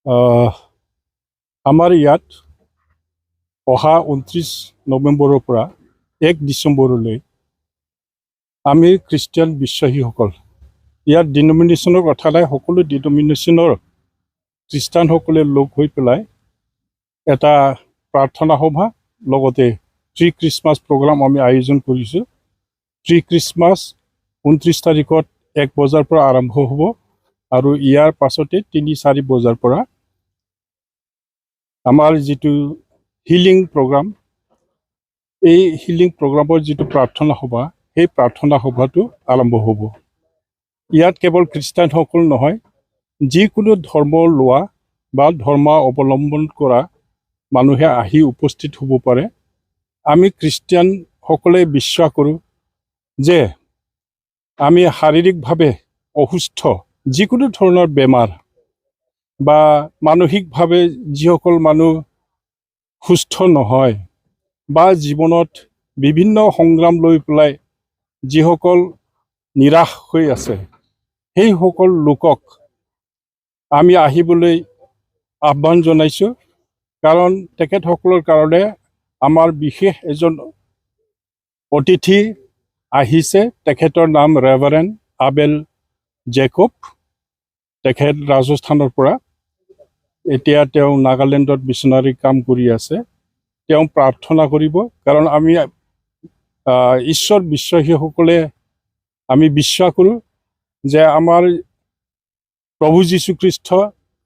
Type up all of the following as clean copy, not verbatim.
আমাৰ ইয়াত অহা 29 নৱেম্বৰৰ পৰা 1 ডিচেম্বৰলৈ আমি খ্ৰীষ্টিয়ান বিশ্বাসীসকল ইয়াত ডিনমিনেশ্যনৰ কথা নাই, সকলো ডিনমিনেশ্যনৰ খ্ৰীষ্টানসকলে লগ হৈ পেলাই এটা প্ৰাৰ্থনা সভা লগতে প্ৰি খ্ৰীষ্টমাছ প্ৰগ্ৰাম আমি আয়োজন কৰিছোঁ। প্ৰি খ্ৰীষ্টমাছ 29 তাৰিখত 1 বজাৰ পৰা আৰম্ভ হ'ব আৰু ইয়াৰ পাছতে 3-4 বজাৰ পৰা আমাৰ যিটো হিলিং প্ৰগ্ৰাম, এই হিলিং প্ৰগ্ৰামৰ যিটো প্ৰাৰ্থনা সভা, সেই প্ৰাৰ্থনা সভাটো আৰম্ভ হ'ব। ইয়াত কেৱল খ্ৰীষ্টানসকল নহয়, যিকোনো ধৰ্ম লোৱা বা ধৰ্ম অৱলম্বন কৰা মানুহে আহি উপস্থিত হ'ব পাৰে। আমি খ্ৰীষ্টিয়ানসকলে বিশ্বাস কৰোঁ যে আমি শাৰীৰিকভাৱে অসুস্থ, যিকোনো ধৰণৰ বেমাৰ বা মানসিকভাৱে যিসকল মানুহ সুস্থ নহয় বা জীৱনত বিভিন্ন সংগ্ৰাম লৈ পেলাই যিসকল নিৰাশ হৈ আছে, সেইসকল লোকক আমি আহিবলৈ আহ্বান জনাইছোঁ। কাৰণ তেখেতসকলৰ কাৰণে আমাৰ বিশেষ এজন অতিথি আহিছে। তেখেতৰ নাম ৰেভাৰেণ্ড আবেল জেকব। তেখেত ৰাজস্থানৰ পৰা, এতিয়া তেওঁ নাগালেণ্ডত মিছনাৰী কাম কৰি আছে। তেওঁ প্ৰাৰ্থনা কৰিব, কাৰণ আমি ঈশ্বৰ বিশ্বাসীসকলে আমি বিশ্বাস কৰোঁ যে আমাৰ প্ৰভু যীশুখ্ৰীষ্ট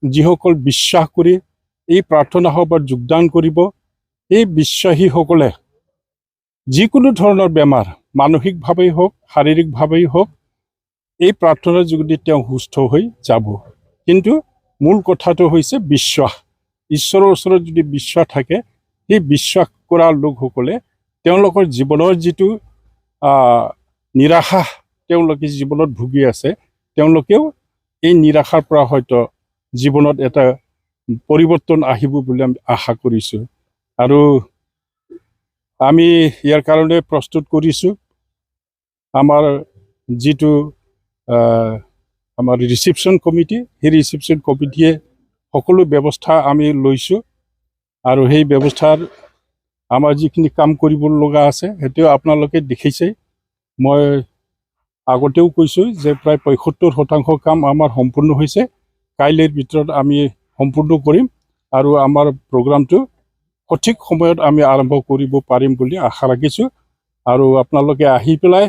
যিসকল বিশ্বাস কৰি এই প্ৰাৰ্থনা সভাত যোগদান কৰিব, এই বিশ্বাসীসকলে যিকোনো ধৰণৰ বেমাৰ, মানসিকভাৱেই হওক শাৰীৰিকভাৱেই হওক, এই প্ৰাৰ্থনাৰ যোগেদি তেওঁ সুস্থ হৈ যাব। কিন্তু মূল কথাটো হৈছে বিশ্বাস। ঈশ্বৰৰ ওচৰত যদি বিশ্বাস থাকে, সেই বিশ্বাস কৰা লোকসকলে তেওঁলোকৰ জীৱনৰ যিটো নিৰাশা তেওঁলোকে জীৱনত ভুগি আছে, তেওঁলোকেও এই নিৰাশাৰ পৰা হয়তো জীৱনত এটা পৰিৱৰ্তন আহিব বুলি আমি আশা কৰিছোঁ। আৰু আমি ইয়াৰ কাৰণে প্ৰস্তুত কৰিছোঁ। আমাৰ যিটো আমাৰ ৰিচিপশ্যন কমিটি, সেই ৰিচিপশ্যন কমিটিয়ে সকলো ব্যৱস্থা আমি লৈছোঁ আৰু সেই ব্যৱস্থাৰ আমাৰ যিখিনি কাম কৰিব লগা আছে সেইটোও আপোনালোকে দেখিছে। মই আগতেও কৈছোঁ যে প্ৰায় 75% কাম আমাৰ সম্পূৰ্ণ হৈছে। কাইলৈৰ ভিতৰত আমি সম্পূৰ্ণ কৰিম আৰু আমাৰ প্ৰগ্ৰামটো সঠিক সময়ত আমি আৰম্ভ কৰিব পাৰিম বুলি আশা ৰাখিছোঁ। আৰু আপোনালোকে আহি পেলাই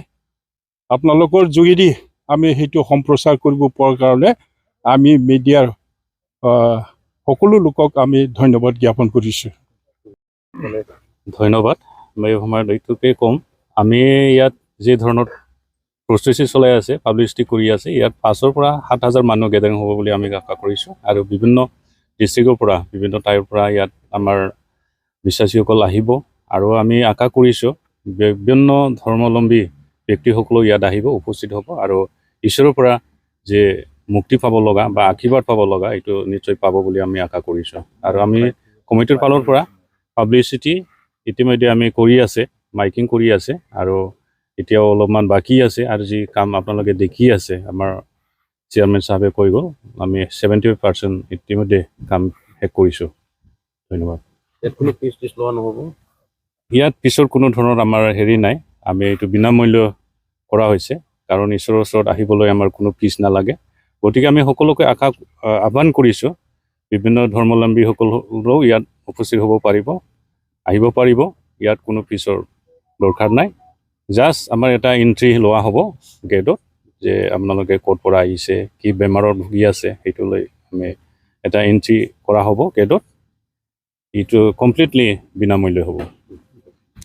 আপোনালোকৰ যোগেদি আমি সেইটো সম্প্ৰচাৰ কৰিব পৰাৰ কাৰণে আমি মিডিয়াৰ সকলো লোকক আমি ধন্যবাদ জ্ঞাপন কৰিছোঁ। ধন্যবাদ। মই এই সময়ত এইটোকে ক'ম, আমি ইয়াত যি ধৰণৰ প্ৰচেছ চলাই আছে, পাব্লিচিটি কৰি আছে, ইয়াত 5,000 পৰা 7,000 মানুহ গেদাৰিং হ'ব বুলি আমি আশা কৰিছোঁ। আৰু বিভিন্ন ডিষ্ট্ৰিক্টৰ পৰা, বিভিন্ন ঠাইৰ পৰা ইয়াত আমাৰ বিশ্বাসীসকল আহিব আৰু আমি আশা কৰিছোঁ বিভিন্ন ধৰ্মাৱলম্বী ব্যক্তিসকলেও ইয়াত আহিব, উপস্থিত হ'ব আৰু ঈশ্বৰৰ পৰা যে মুক্তি পাব লগা বা আশীৰ্বাদ পাব লগা, এইটো নিশ্চয় পাব বুলি আমি আশা কৰিছোঁ। আৰু আমি কমিটিৰ ফালৰ পৰা পাব্লিচিটি ইতিমধ্যে আমি কৰি আছে, মাইকিং কৰি আছে আৰু এতিয়াও অলপমান বাকী আছে। আৰু যি কাম আপোনালোকে দেখি আছে, আমাৰ চেয়াৰমেন সাহেবে কৈ গ'ল, আমি 70% ইতিমধ্যে কাম শেষ কৰিছোঁ। ধন্যবাদ। ইয়াত পিছৰ কোনো ধৰণৰ আমাৰ হেৰি নাই, আমি এইটো বিনামূল্য কৰা হৈছে, কাৰণ ঈশ্বৰৰ ওচৰত আহিবলৈ আমাৰ কোনো ফিজ নালাগে। গতিকে আমি সকলোকে আহ্বান কৰিছোঁ, বিভিন্ন ধৰ্মাৱলম্বীসকলেও ইয়াত উপস্থিত হ'ব পাৰিব, আহিব পাৰিব। ইয়াত কোনো ফিজৰ দৰকাৰ নাই। জাষ্ট আমাৰ এটা এণ্ট্ৰি লোৱা হ'ব গেটত, যে আপোনালোকে ক'ৰ পৰা আহিছে, কি বেমাৰত ভুগি আছে, সেইটো লৈ আমি এটা এণ্ট্ৰি কৰা হ'ব গেটত। এইটো কমপ্লিটলি বিনামূল্য হ'ব।